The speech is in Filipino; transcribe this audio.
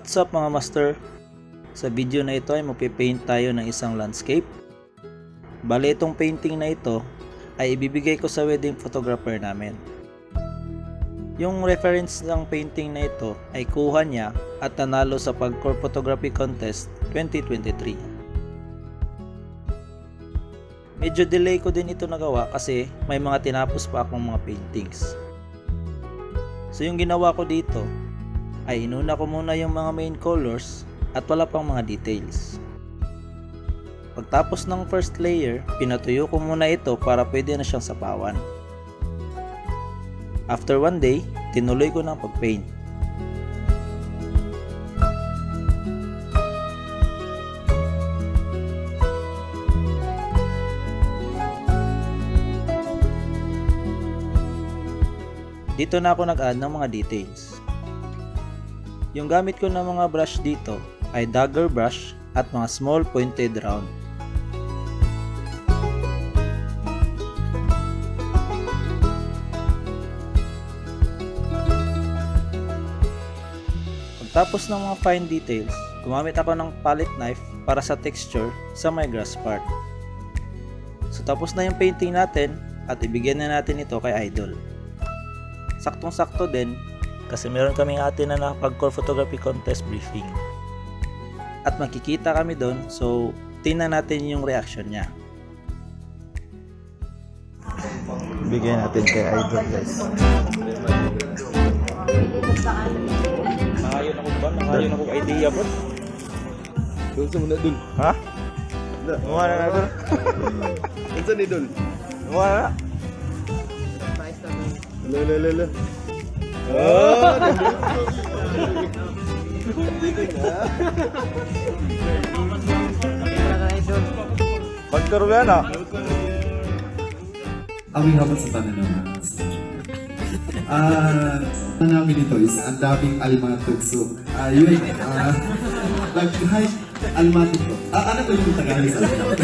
What's up mga master? Sa video na ito ay magpipaint tayo ng isang landscape. Bale itong painting na ito ay ibibigay ko sa wedding photographer namin. Yung reference ng painting na ito ay kuha niya at nanalo sa Pagcor Photography Contest 2023. Medyo delay ko din ito nagawa kasi may mga tinapos pa akong mga paintings. So yung ginawa ko dito ay inuna ko muna yung mga main colors at wala pang mga details. Pagtapos ng first layer, pinatuyo ko muna ito para pwede na siyang sapawan. After one day, tinuloy ko ng pag-paint. Dito na ako nag-add ng mga details. Yung gamit ko ng mga brush dito ay dagger brush at mga small pointed round. Pagtapos ng mga fine details, gumamit ako ng palette knife para sa texture sa may grass part. So tapos na yung painting natin at ibigyan na natin ito kay Idol. Saktong sakto din kasi meron kaming atin na Pagcor Photography Contest briefing. At makikita kami doon, so tingnan natin yung reaction niya. Bigyan natin kay Idol guys. Nangayon ako ba? Nangayon ako idea ba? Doon sa muna dun. Ha? Mukha na na doon. Doon sa ni dun. Mukha na na. Lala. Oh! Pagkaro yan ah. Aming hapon sa tanan ng mga ano namin dito is ang daming alimatog. So, yun, nag-hike alimatog ko. Ano to yung Tagalog sa alimatog?